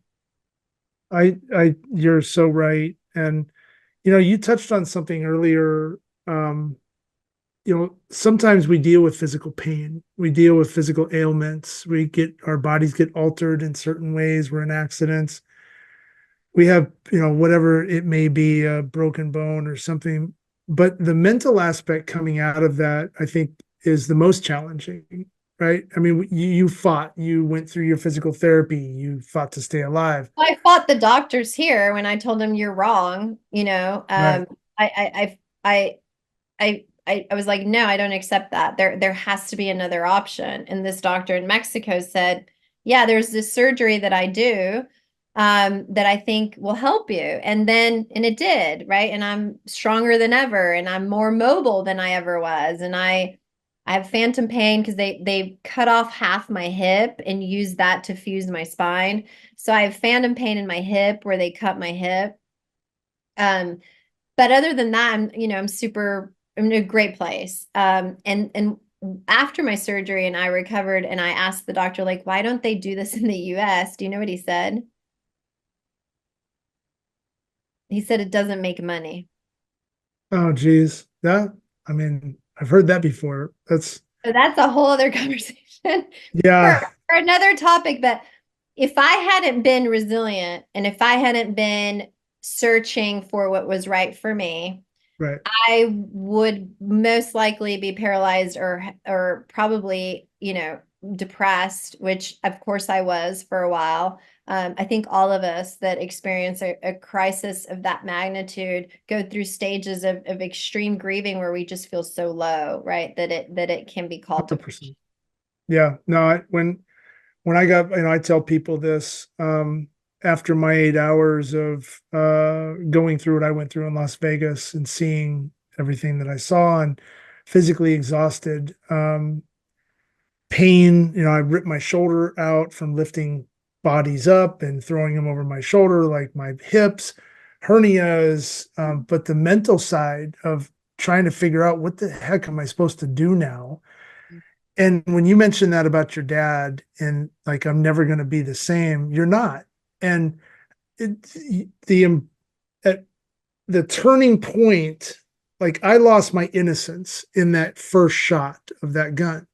You're so right. And, you touched on something earlier. Um, sometimes we deal with physical pain. We deal with physical ailments. Our bodies get altered in certain ways. We're in accidents. We have, whatever it may be, a broken bone or something. But the mental aspect coming out of that, I think, is the most challenging, right? I mean, you went through your physical therapy, you fought to stay alive. I fought the doctors here when I told them you're wrong. Right. I was like, no, I don't accept that. There has to be another option. And this doctor in Mexico said, yeah, there's this surgery that I do that I think will help you. And it did, right? And I'm stronger than ever, and I'm more mobile than I ever was. And I have phantom pain because they cut off half my hip and used that to fuse my spine. So I have phantom pain in my hip where they cut my hip. But other than that, I'm in a great place. And after my surgery and I recovered, and I asked the doctor, like, why don't they do this in the US? Do you know what he said? He said it doesn't make money. Oh, geez. I mean, I've heard that before. So that's a whole other conversation for, Yeah, for another topic. But if I hadn't been resilient and if I hadn't been searching for what was right for me, right. I would most likely be paralyzed or probably, depressed, which of course I was for a while. I think all of us that experience a crisis of that magnitude go through stages of extreme grieving where we just feel so low, right? That it can be called depression. 100%. Yeah. No, when I got, I tell people this, after my 8 hours of going through what I went through in Las Vegas and seeing everything that I saw and physically exhausted, pain, I ripped my shoulder out from lifting bodies up and throwing them over my shoulder, like my hips, hernias, but the mental side of trying to figure out what the heck am I supposed to do now. And when you mentioned that about your dad and like, I'm never going to be the same, you're not. And the at the turning point, like I lost my innocence in that first shot of that gun.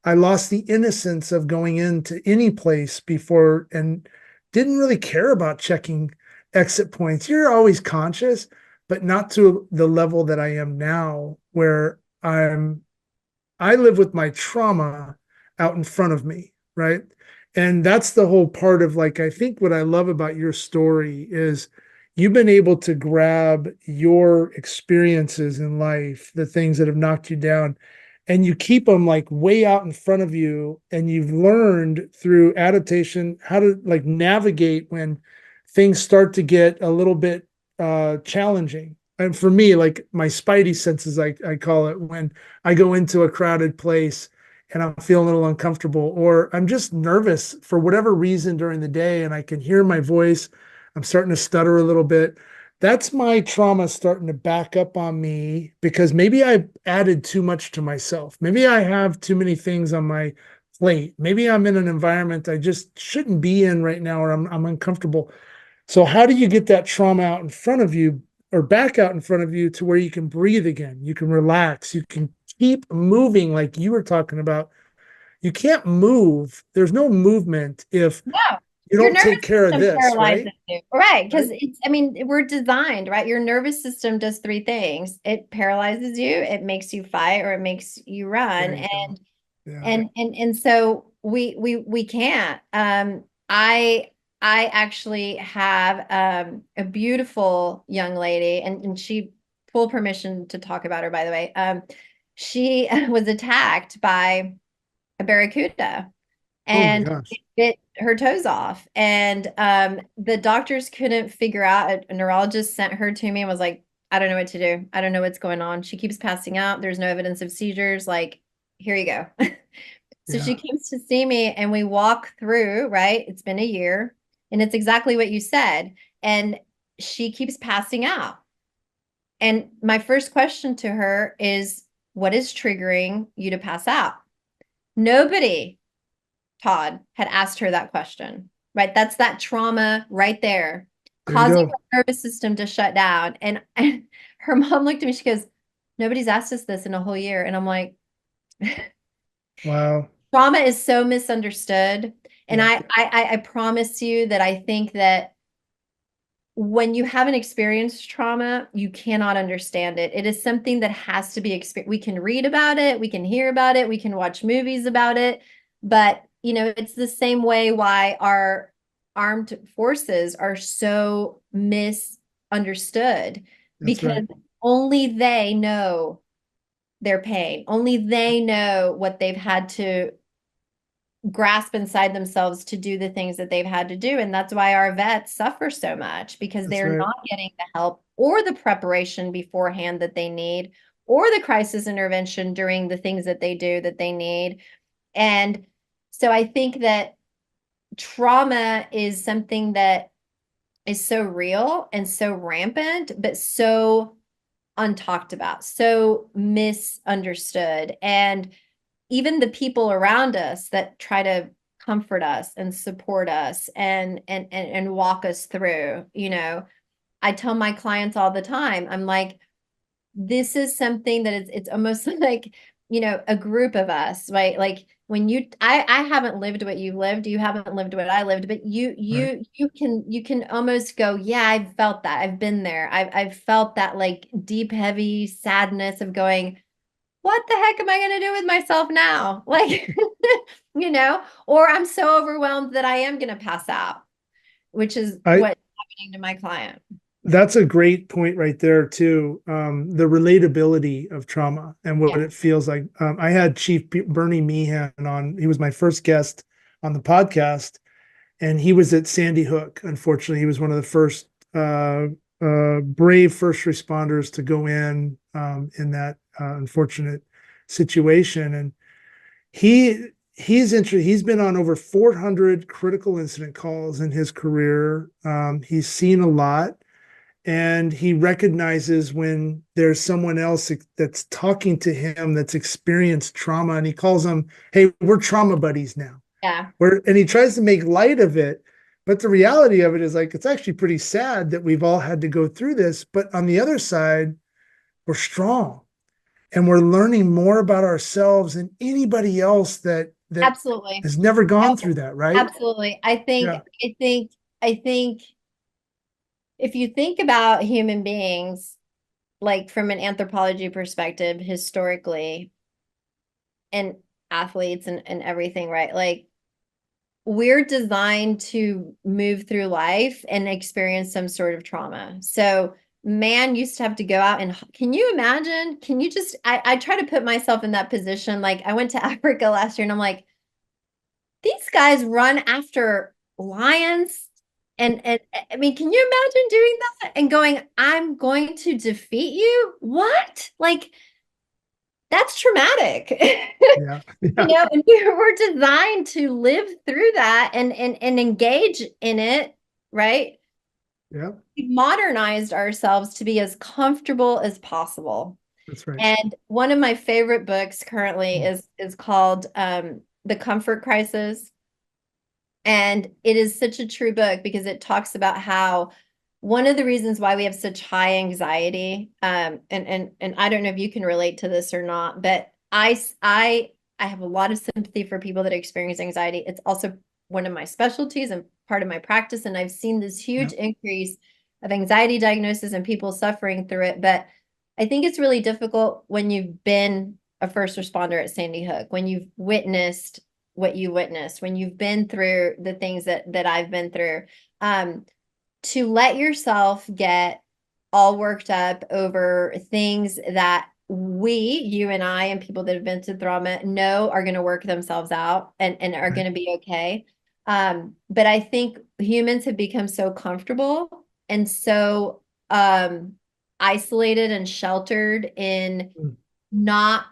I lost the innocence of going into any place before and didn't really care about checking exit points. You're always conscious, but not to the level that I am now, where I live with my trauma out in front of me, right? And that's the whole part of, like, I think what I love about your story is you've been able to grab your experiences in life, the things that have knocked you down, and you keep them like way out in front of you, and you've learned through adaptation how to like navigate when things start to get a little bit challenging. And for me, like my spidey senses, I call it, when I go into a crowded place and I'm feeling a little uncomfortable, or I'm just nervous for whatever reason during the day, and I can hear my voice, I'm starting to stutter a little bit. That's my trauma starting to back up on me, because maybe I added too much to myself. Maybe I have too many things on my plate. Maybe I'm in an environment I just shouldn't be in right now, or I'm uncomfortable. So how do you get that trauma out in front of you, or back out in front of you, to where you can breathe again? You can relax. You can keep moving, like you were talking about. You can't move. There's no movement if No, you your don't nervous take care of system this, paralyzes right? you. Right. Right? Because it's, I mean, we're designed, right? Your nervous system does three things. It paralyzes you, it makes you fight, or it makes you run. There you go. Yeah. And so we can't. I actually have a beautiful young lady, and she, full permission to talk about her, by the way. She was attacked by a barracuda, Oh my and gosh. it bit her toes off. And the doctors couldn't figure out. A neurologist sent her to me and was like, I don't know what to do. I don't know what's going on. She keeps passing out. There's no evidence of seizures. Like, here you go. So she Yeah. comes to see me, and we walk through, right? It's been a year, and it's exactly what you said. And she keeps passing out. And my first question to her is, what is triggering you to pass out? Nobody, Todd, had asked her that question, right? That's that trauma right there, There you causing go. her nervous system to shut down. And her mom looked at me, she goes, nobody's asked us this in a whole year. And I'm like, Wow. trauma is so misunderstood. And Yeah. I promise you that I think that when you haven't experienced trauma, you cannot understand it. It is something that has to be experienced. We can read about it, we can hear about it, we can watch movies about it, but it's the same way why our armed forces are so misunderstood, That's right. because only they know their pain. Only they know what they've had to grasp inside themselves to do the things that they've had to do. And that's why our vets suffer so much, because That's they're right. not getting the help or the preparation beforehand that they need, or the crisis intervention during the things that they do that they need. And so I think that trauma is something that is so real and so rampant, but so untalked about, so misunderstood. And even the people around us that try to comfort us and support us and walk us through, I tell my clients all the time, I'm like, this is something that it's almost like, a group of us, right? Like, when I haven't lived what you've lived, you haven't lived what I lived, but you Right. you you can almost go, yeah, I've felt that, I've been there, I've felt that, like, deep, heavy sadness of going, what the heck am I going to do with myself now? Like, or I'm so overwhelmed that I am going to pass out, which is I what's happening to my client. That's a great point right there too. The relatability of trauma and what Yeah. it feels like. I had Bernie Meehan on. He was my first guest on the podcast, and he was at Sandy Hook. Unfortunately, he was one of the first brave first responders to go in that unfortunate situation. And he's been on over 400 critical incident calls in his career. He's seen a lot, and he recognizes when there's someone else that's talking to him that's experienced trauma, and he calls them, hey, we're trauma buddies now. Yeah. And he tries to make light of it, but the reality of it is, like, it's actually pretty sad that we've all had to go through this, but on the other side, we're strong, and we're learning more about ourselves than anybody else that Absolutely. has never gone through that, right? Absolutely. I think, Yeah. I think if you think about human beings, like from an anthropology perspective, historically, and athletes and everything, right? Like, we're designed to move through life and experience some sort of trauma. So man used to have to go out and can you imagine? Can you just I try to put myself in that position. Like I went to Africa last year and I'm like, these guys run after lions and I mean, can you imagine doing that and going, I'm going to defeat you? What? Like that's traumatic. Yeah. You Yeah. know, and we're designed to live through that and engage in it, right? Yeah. We've modernized ourselves to be as comfortable as possible. That's right. And one of my favorite books currently is called The Comfort Crisis. And it is such a true book because it talks about how one of the reasons why we have such high anxiety, and I don't know if you can relate to this or not, but I have a lot of sympathy for people that experience anxiety. It's also one of my specialties and part of my practice, and I've seen this Yeah. huge increase of anxiety diagnosis and people suffering through it. But I think it's really difficult when you've been a first responder at Sandy Hook, when you've witnessed what you witnessed, when you've been through the things that I've been through, to let yourself get all worked up over things that you and I, and people that have been to trauma know are going to work themselves out and are Right. going to be okay. But I think humans have become so comfortable and so isolated and sheltered in Mm. not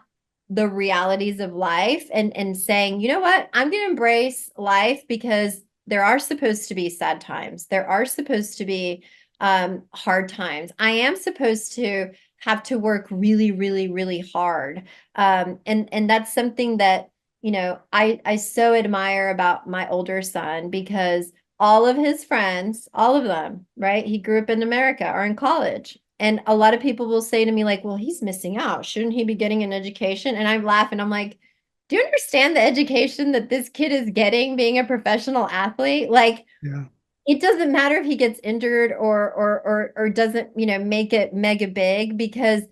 the realities of life and saying, you know what, I'm going to embrace life because there are supposed to be sad times. There are supposed to be hard times. I am supposed to have to work really, really, really hard. And that's something that, you know, I so admire about my older son because all of his friends, all of them, right? He grew up in America or in college. And a lot of people will say to me, like, well, he's missing out. Shouldn't he be getting an education? And I laugh and I'm like, do you understand the education that this kid is getting being a professional athlete? Like, Yeah. it doesn't matter if he gets injured or doesn't, you know, make it mega big because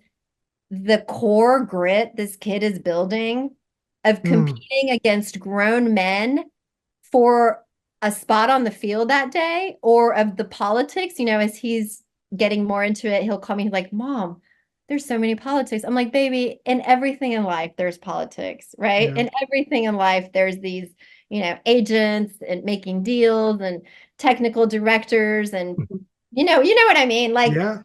the core grit this kid is building of Mm. competing against grown men for a spot on the field that day or of the politics, you know, as he's getting more into it, he'll call me like, Mom, there's so many politics. I'm like, baby, in everything in life, there's politics, right? Yeah. In everything in life, there's these, you know, agents and making deals and technical directors and you know what I mean? Like, Yeah.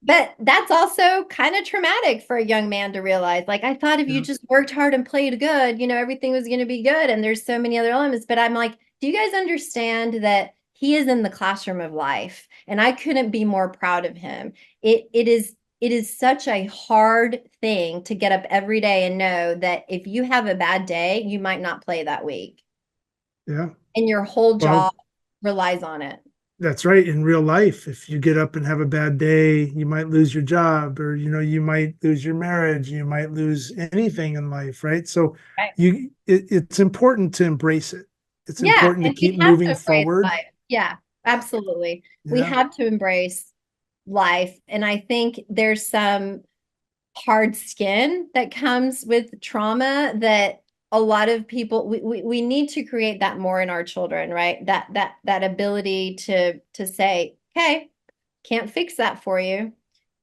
but that's also kind of traumatic for a young man to realize. Like, I thought if you Yeah. just worked hard and played good, you know, everything was going to be good. And there's so many other elements. But I'm like, do you guys understand that he is in the classroom of life? And I couldn't be more proud of him. It is such a hard thing to get up every day and know that if you have a bad day, you might not play that week. Yeah. And your whole Well, job relies on it. that's right. In real life, if you get up and have a bad day, you might lose your job, or you might lose your marriage, you might lose anything in life, right? So Right. it's important to embrace it. It's Yeah, important to and keep we have moving to embrace forward. life. Yeah, absolutely. We Yeah. have to embrace life. And I think there's some hard skin that comes with trauma that a lot of people we need to create that more in our children, right? That ability to say, okay, can't fix that for you,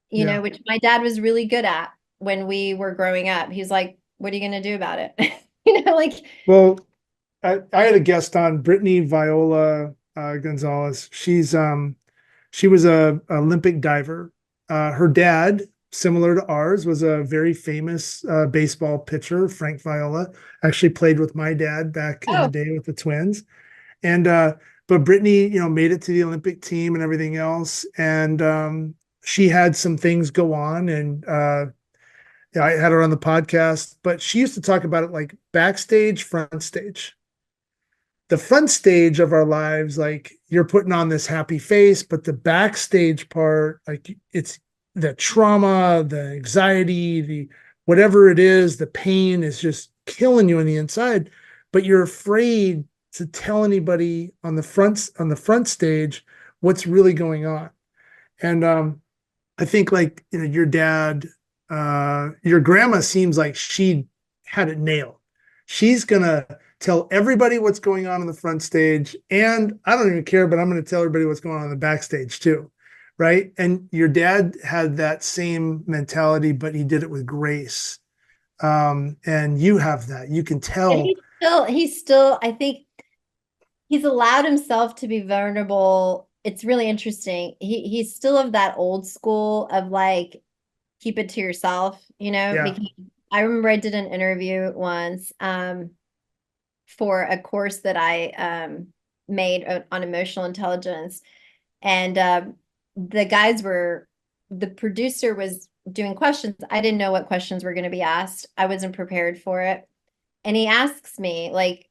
you know, Yeah. which my dad was really good at when we were growing up. He's like, what are you going to do about it? You know, like, Well, I had a guest on, Brittany Viola Gonzalez. She was a Olympic diver. Her dad, similar to ours, was a very famous baseball pitcher, Frank Viola. Actually played with my dad back in the oh, day with the Twins. And but Brittany, made it to the Olympic team and everything else. And she had some things go on, and yeah, I had her on the podcast. But she used to talk about it like backstage, front stage. The front stage of our lives, like you're putting on this happy face, but the backstage part, like it's the trauma, the anxiety, the whatever it is, the pain is just killing you on the inside, but you're afraid to tell anybody on the front stage what's really going on. And I think, like, your dad, your grandma seems like she had it nailed. She's gonna tell everybody what's going on in the front stage, and I don't even care, but I'm gonna tell everybody what's going on in the backstage too, right? And your dad had that same mentality, but he did it with grace. And you have that. You can And tell. he's still, I think he's allowed himself to be vulnerable. It's really interesting. He's still of that old school of like, keep it to yourself, Yeah. because I remember I did an interview once, for a course that I made on emotional intelligence. And the producer was doing questions. I didn't know what questions were going to be asked. I wasn't prepared for it. And he asks me, like,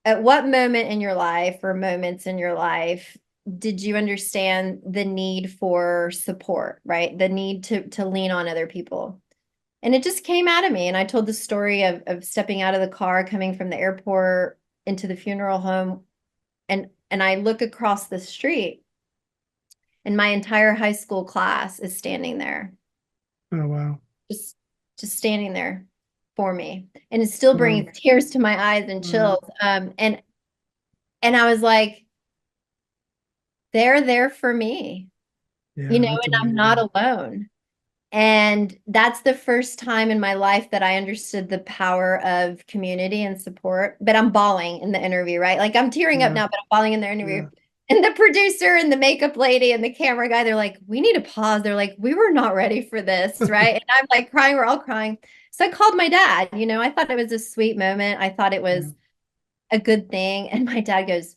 at what moment in your life or moments in your life did you understand the need for support, right? The need to lean on other people. And it just came out of me. And I told the story of stepping out of the car, coming from the airport into the funeral home. And I look across the street and my entire high school class is standing there, Oh, wow. just just standing there for me. And it still Wow. brings tears to my eyes and Wow. chills. And I was like, they're there for me, Yeah, that's and I'm not amazing. alone. And that's the first time in my life that I understood the power of community and support. But I'm bawling in the interview, right? Like I'm tearing up Yeah. now, but I'm bawling in the interview. Yeah. And the producer and the makeup lady and the camera guy, they're like, we need to pause. They're like, we were not ready for this, right? And I'm like crying, we're all crying. So I called my dad. I thought it was a sweet moment. I thought it Yeah. was a good thing. And my dad goes,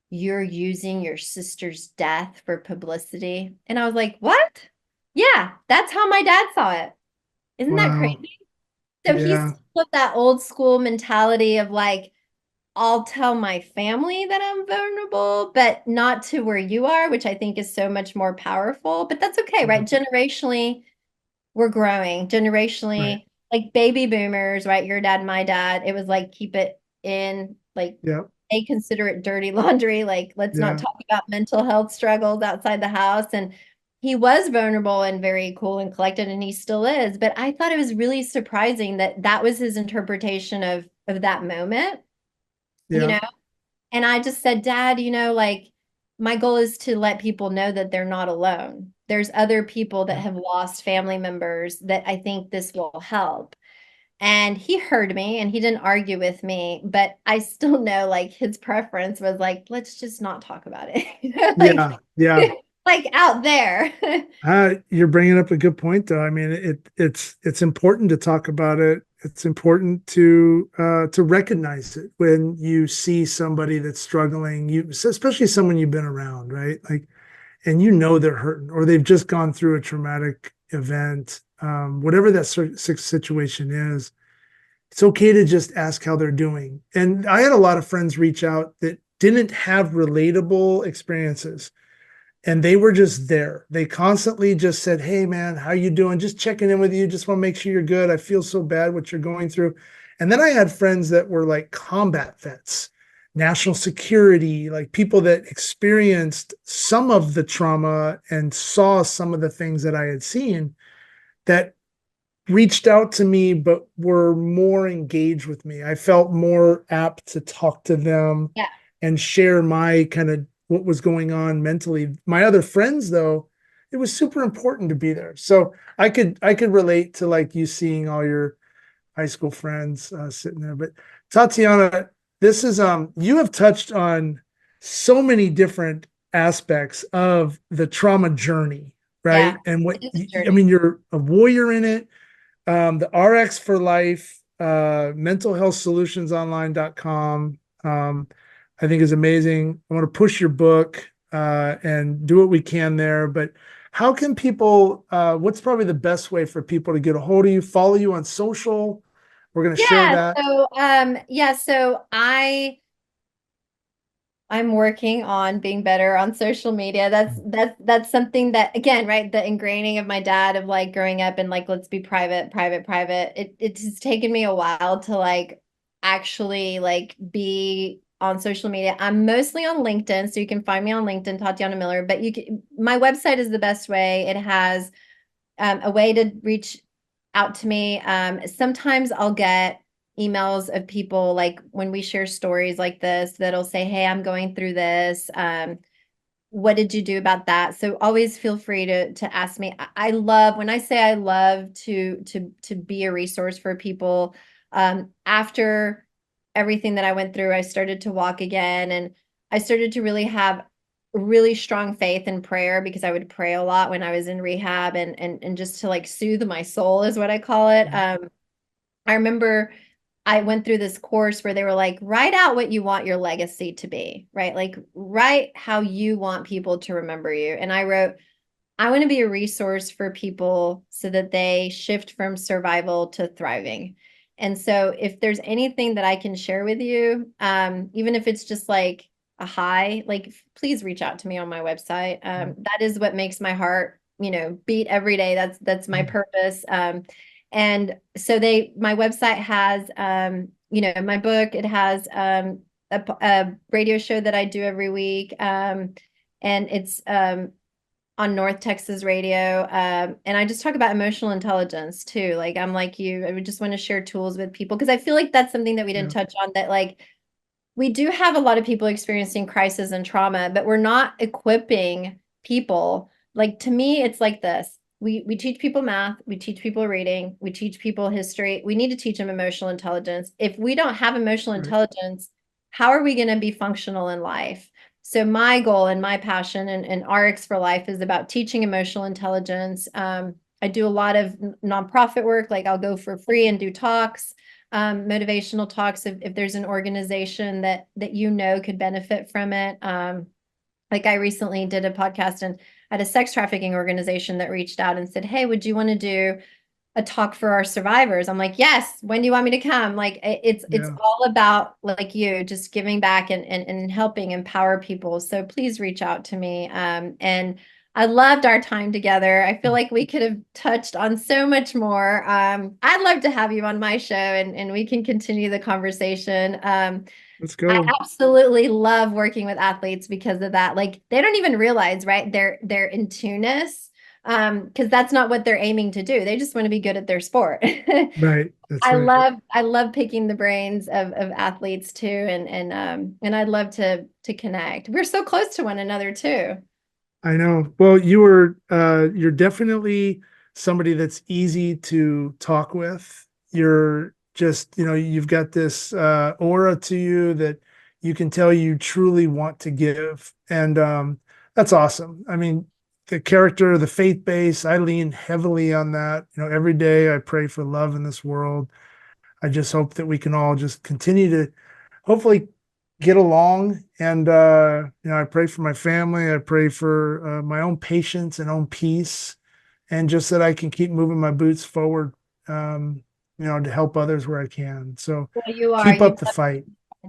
you're using your sister's death for publicity. And I was like, what? Yeah, that's how my dad saw it. Isn't that Wow. crazy? So he's Yeah. still with that old school mentality of like, I'll tell my family that I'm vulnerable, but not to where you are, which I think is so much more powerful. But that's okay, right? Yeah. Generationally, we're growing. Right. Generationally, like baby boomers, right? Your dad, my dad, it was like, keep it in, like, Yeah. they consider it dirty laundry. Like, let's not Yeah. talk about mental health struggles outside the house. And he was vulnerable and very cool and collected, and he still is. But I thought it was really surprising that that was his interpretation of that moment, you Yeah. know? And I just said, Dad, like my goal is to let people know that they're not alone. There's other people that Yeah. have lost family members that I think this will help. And he heard me and he didn't argue with me, but I still know like his preference was like, let's just not talk about it. Like, Yeah. Yeah. like out there. You're bringing up a good point, though. I mean, it's important to talk about it. It's important to recognize it when you see somebody that's struggling. Especially someone you've been around, right? Like, and they're hurting, or they've just gone through a traumatic event. Whatever that situation is, it's okay to just ask how they're doing. And I had a lot of friends reach out that didn't have relatable experiences, and they were just there. They constantly just said, "Hey man, how you doing? Just checking in with you. Just want to make sure you're good. I feel so bad what you're going through." And then I had friends that were like combat vets, national security, like people that experienced some of the trauma and saw some of the things that I had seen, that reached out to me but were more engaged with me. I felt more apt to talk to them Yeah. and share my kind of what was going on mentally. My other friends, though, it was super important to be there. So I could relate to like you seeing all your high school friends sitting there. But Tatiana, this is you have touched on so many different aspects of the trauma journey, Yeah. right? And what It is a I journey. mean, you're a warrior in it. The RX for Life, mentalhealthsolutionsonline.com, I think is amazing. I want to push your book and do what we can there. But how can people, what's probably the best way for people to get a hold of you, follow you on social? We're going to share Yeah. that. I'm working on being better on social media. That's something that, again, right, the ingraining of my dad of like growing up and like, let's be private, private, private. It has taken me a while to like actually like be on social media. I'm mostly on LinkedIn, so you can find me on LinkedIn, Tatiana Miller. But my website is the best way. It has a way to reach out to me. Sometimes I'll get emails of people like when we share stories like this that'll say, hey, I'm going through this. what did you do about that? So always feel free to ask me. I love, when I say I love to be a resource for people. After everything that I went through, I started to walk again, and I started to really have really strong faith in prayer, because I would pray a lot when I was in rehab, and just to like soothe my soul is what I call it. I remember I went through this course where they were like, write out what you want your legacy to be, right? Like, write how you want people to remember you. And I wrote, I want to be a resource for people so that they shift from survival to thriving. And so if there's anything that I can share with you, even if it's just like a hi, like please reach out to me on my website. That is what makes my heart, beat every day. That's my purpose. And so my website has, my book, it has a radio show that I do every week. And it's on North Texas radio. And I just talk about emotional intelligence too. Like, I'm like you, I would just want to share tools with people, because I feel like that's something that we didn't touch on, that like we do have a lot of people experiencing crisis and trauma, but we're not equipping people. Like, to me, it's like this. We teach people math, we teach people reading, we teach people history. We need to teach them emotional intelligence. If we don't have emotional intelligence, how are we going to be functional in life? So my goal and my passion and RX for Life is about teaching emotional intelligence. I do a lot of nonprofit work. Like, I'll go for free and do talks, motivational talks, if there's an organization that could benefit from it. Like, I recently did a podcast and had a sex trafficking organization that reached out and said, hey, would you want to do a talk for our survivors? I'm like, yes, when do you want me to come? Like, it's all about, like, you just giving back and helping empower people. So please reach out to me. And I loved our time together. I feel like we could have touched on so much more. I'd love to have you on my show, and we can continue the conversation. Let's I go. absolutely love working with athletes because of that. Like, they don't even realize, right? They're in tuneness, because that's not what they're aiming to do. They just want to be good at their sport. Right. That's I right. love picking the brains of athletes too, and I'd love to connect. We're so close to one another too. I know. Well, you're definitely somebody that's easy to talk with. You're just, you've got this aura to you that you can tell you truly want to give. And that's awesome. I mean, the character, the faith base, I lean heavily on that. Every day I pray for love in this world. I just hope that we can all just continue to hopefully get along. And I pray for my family. I pray for my own patience and own peace, and just that I can keep moving my boots forward, to help others where I can. So Well, you are. keep up the fight.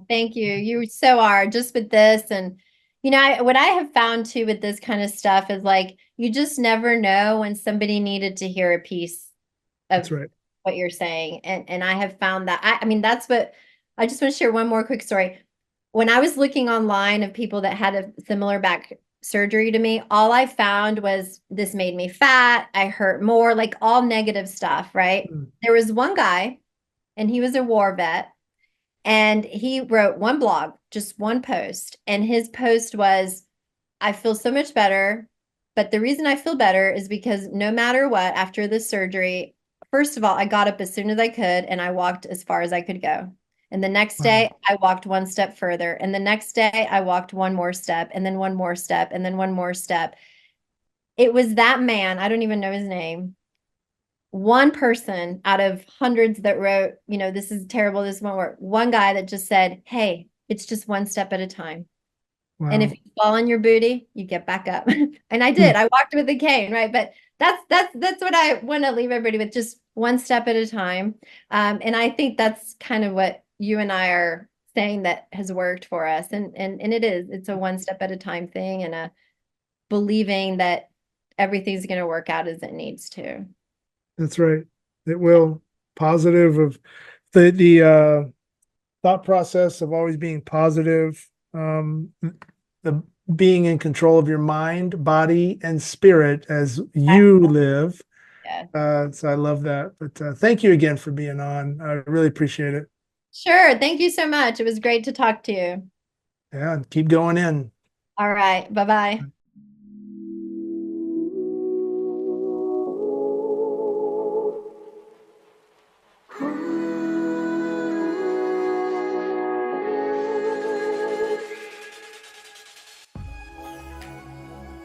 Thank you. You so are, just with this. And, what I have found too with this kind of stuff is, like, you just never know when somebody needed to hear a piece That's of right. what you're saying. And I have found that, I mean, that's what I just want to share one more quick story. When I was looking online of people that had a similar back surgery to me, all I found was, this made me fat, I hurt more, like all negative stuff, right? There was one guy, and he was a war vet, and he wrote one blog, just one post. And his post was, I feel so much better. But the reason I feel better is because no matter what, after the surgery, first of all, I got up as soon as I could and I walked as far as I could go. And the next day, I walked one step further. And the next day, I walked one more step, and then one more step, and then one more step. It was that man, I don't even know his name, one person out of hundreds that wrote, this is terrible, this won't work. One guy that just said, hey, it's just one step at a time. Wow. And if you fall on your booty, you get back up. And I did. I walked with a cane, right? But that's what I want to leave everybody with, just one step at a time. And I think that's kind of what you and I are saying that has worked for us. And it's a one step at a time thing, and a believing that everything's going to work out as it needs to. That's right. It will. Positive of the thought process of always being positive, the being in control of your mind, body, and spirit as you live. Yeah. So I love that. But thank you again for being on. I really appreciate it. Sure. Thank you so much. It was great to talk to you. Yeah, keep going in. All right. Bye-bye.